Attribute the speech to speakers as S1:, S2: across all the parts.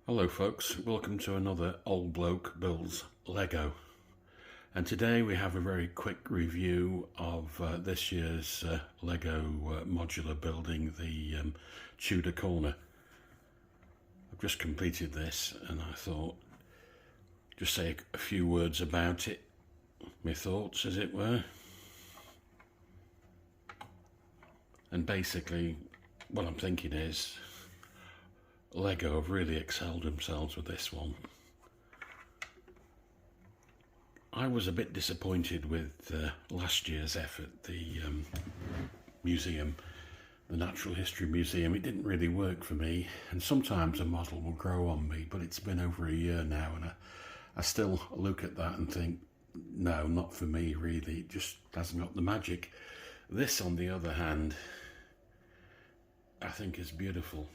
S1: Hello folks, welcome to another Old Bloke Builds Lego, and today we have a very quick review of this year's Lego modular building, the Tudor Corner. I've just completed this and I thought just say a few words about it, my thoughts as it were. And basically what I'm thinking is Lego have really excelled themselves with this one. I was a bit disappointed with last year's effort, the museum, the Natural History Museum. It didn't really work for me, and sometimes a model will grow on me, but it's been over a year now and I still look at that and think, no, not for me really, it just hasn't got the magic. This on the other hand, I think is beautiful.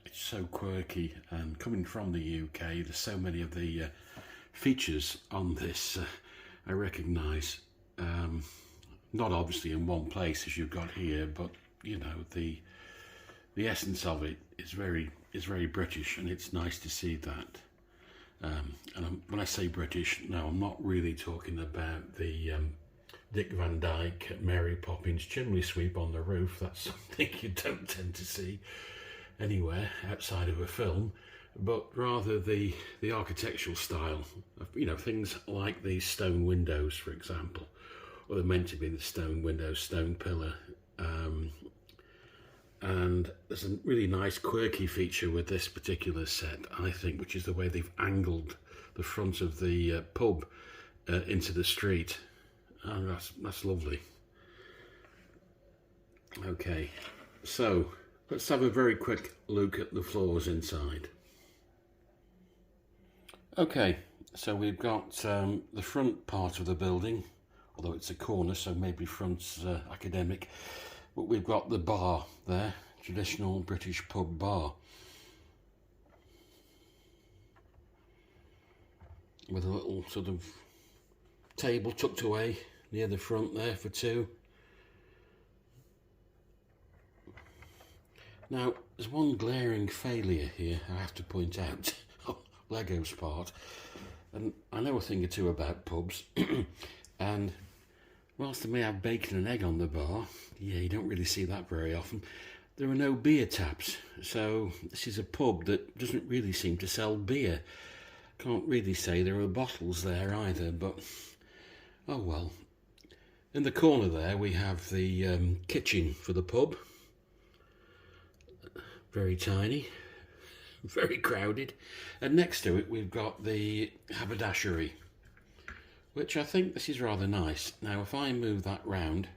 S1: It's so quirky, and coming from the UK, there's so many of the features on this I recognise. Not obviously in one place as you've got here, but you know, the essence of it is very British, and it's nice to see that. And when I say British, no, I'm not really talking about the Dick Van Dyke, Mary Poppins chimney sweep on the roof. That's something you don't tend to see anywhere outside of a film, but rather the architectural style of, you know, things like these stone windows, for example, or they're meant to be the stone windows, stone pillar. And there's a really nice quirky feature with this particular set, I think, which is the way they've angled the front of the pub into the street. And that's lovely. Okay, so let's have a very quick look at the floors inside. Okay, so we've got the front part of the building, although it's a corner, so maybe front's academic, but we've got the bar there, traditional British pub bar, with a little sort of table tucked away near the front there for two. Now, there's one glaring failure here I have to point out on Lego's part, and I know a thing or two about pubs, and whilst they may have bacon and egg on the bar, yeah, you don't really see that very often, there are no beer taps, so this is a pub that doesn't really seem to sell beer. Can't really say there are bottles there either, but oh well. In the corner there we have the kitchen for the pub. Very tiny, very crowded, and next to it we've got the haberdashery, which I think this is rather nice. Now if I move that round,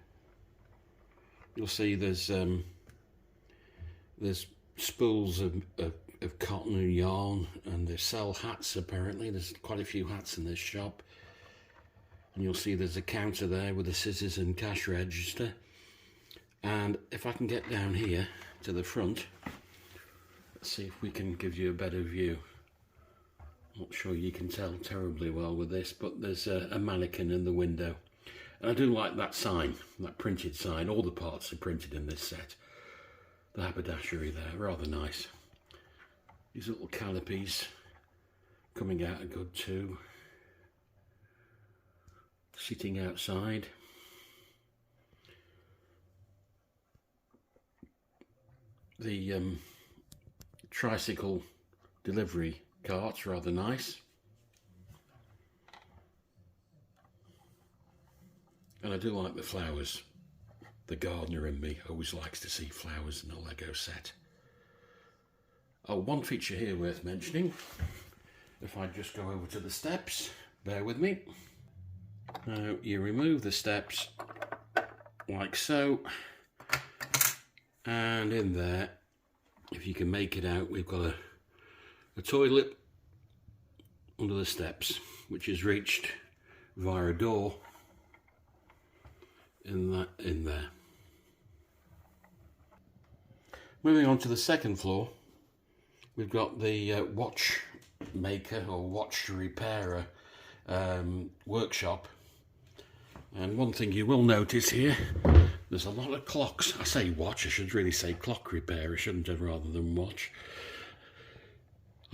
S1: you'll see there's spools of cotton and yarn, and they sell hats apparently. There's quite a few hats in this shop, and you'll see there's a counter there with the scissors and cash register. And if I can get down here to the front, let's see if we can give you a better view. Not sure you can tell terribly well with this, but there's a mannequin in the window. And I do like that sign, that printed sign. All the parts are printed in this set. The haberdashery there, rather nice. These little canopies coming out are good too. Sitting outside. The tricycle delivery cart's rather nice. And I do like the flowers. The gardener in me always likes to see flowers in a Lego set. Oh, one feature here worth mentioning. If I just go over to the steps, bear with me. Now you remove the steps like so, and in there, if you can make it out, we've got a toilet under the steps, which is reached via a door in there. Moving on to the second floor, we've got the watchmaker or watch repairer workshop. And one thing you will notice here, there's a lot of clocks. I say watch, I should really say clock repair, I shouldn't have, rather than watch.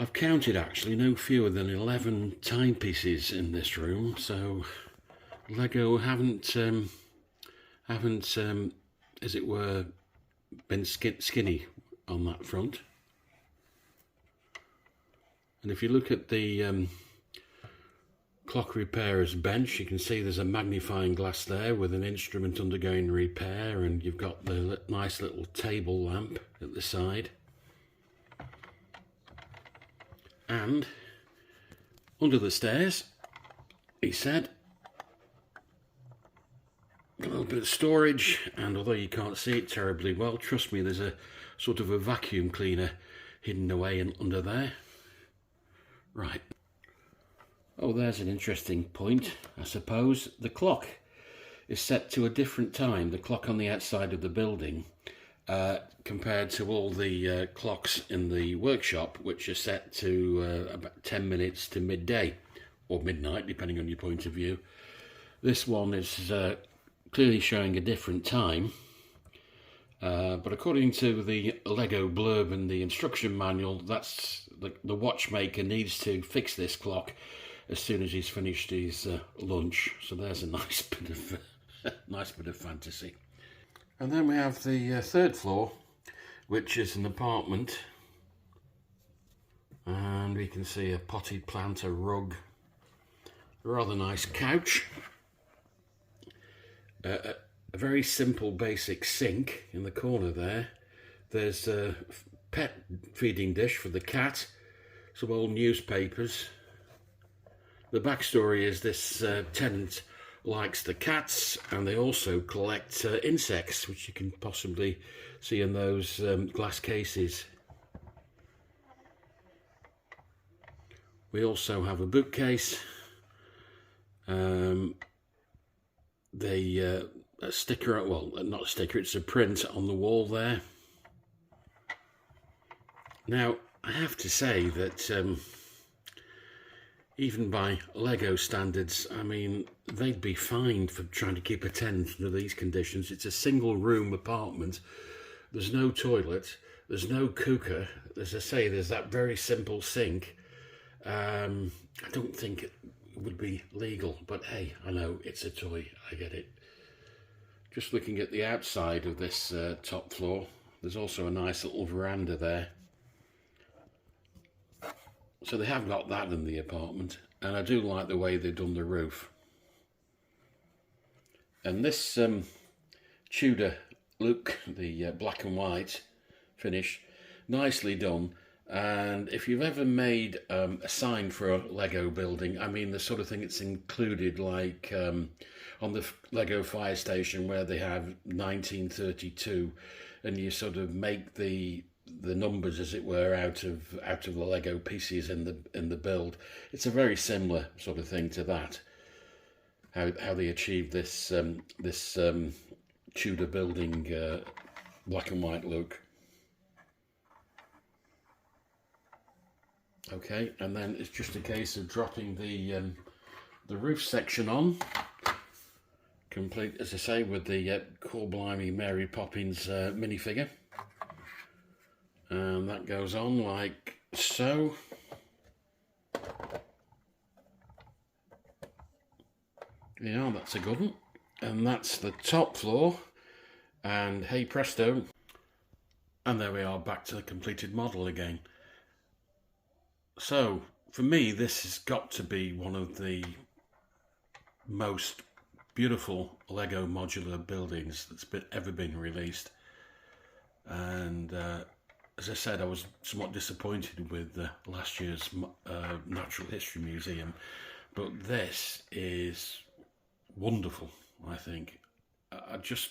S1: I've counted actually no fewer than 11 timepieces in this room, so Lego haven't, as it were, been skinny on that front. And if you look at the clock repairer's bench, you can see there's a magnifying glass there with an instrument undergoing repair, and you've got the nice little table lamp at the side. And under the stairs, he said, a little bit of storage, and although you can't see it terribly well, trust me, there's a sort of a vacuum cleaner hidden away under there. Right. Oh, there's an interesting point, I suppose. The clock is set to a different time, the clock on the outside of the building, compared to all the clocks in the workshop, which are set to about 10 minutes to midday, or midnight, depending on your point of view. This one is clearly showing a different time, but according to the Lego blurb and the instruction manual, that's the watchmaker needs to fix this clock as soon as he's finished his lunch. So there's a nice bit of fantasy. And then we have the third floor, which is an apartment, and we can see a potted plant, a rug, a rather nice couch, a very simple basic sink in the corner there. There's a pet feeding dish for the cat, some old newspapers. The backstory is this tenant likes the cats, and they also collect insects, which you can possibly see in those glass cases. We also have a bookcase. A sticker, well, not a sticker, it's a print on the wall there. Now, I have to say that even by Lego standards, I mean, they'd be fined for trying to keep a tenant under these conditions. It's a single room apartment. There's no toilet. There's no cooker. As I say, there's that very simple sink. I don't think it would be legal, but hey, I know it's a toy. I get it. Just looking at the outside of this top floor, there's also a nice little veranda there. So they have got that in the apartment, and I do like the way they've done the roof. And this Tudor look, the black and white finish, nicely done. And if you've ever made a sign for a Lego building, I mean the sort of thing that's included, like on the Lego fire station where they have 1932, and you sort of make the numbers, as it were, out of the Lego pieces in the build. It's a very similar sort of thing to that. How they achieved this Tudor building black and white look. Okay, and then it's just a case of dropping the roof section on, complete, as I say, with the Core Blimey Mary Poppins minifigure. And that goes on like so. Yeah, that's a good one. And that's the top floor. And hey presto. And there we are, back to the completed model again. So, for me, this has got to be one of the most beautiful Lego modular buildings that's ever been released. And as I said, I was somewhat disappointed with last year's Natural History Museum, but this is wonderful, I think. I just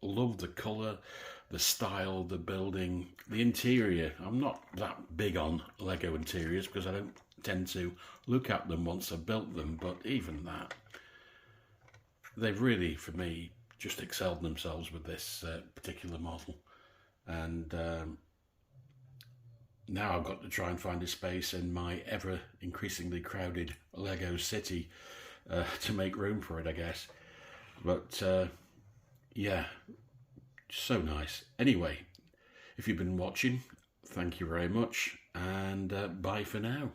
S1: love the colour, the style, the building, the interior. I'm not that big on Lego interiors because I don't tend to look at them once I've built them, but even that, they've really, for me, just excelled themselves with this particular model. And now I've got to try and find a space in my ever increasingly crowded Lego city to make room for it, I guess. But yeah, so nice. Anyway, if you've been watching, Thank you very much, and bye for now.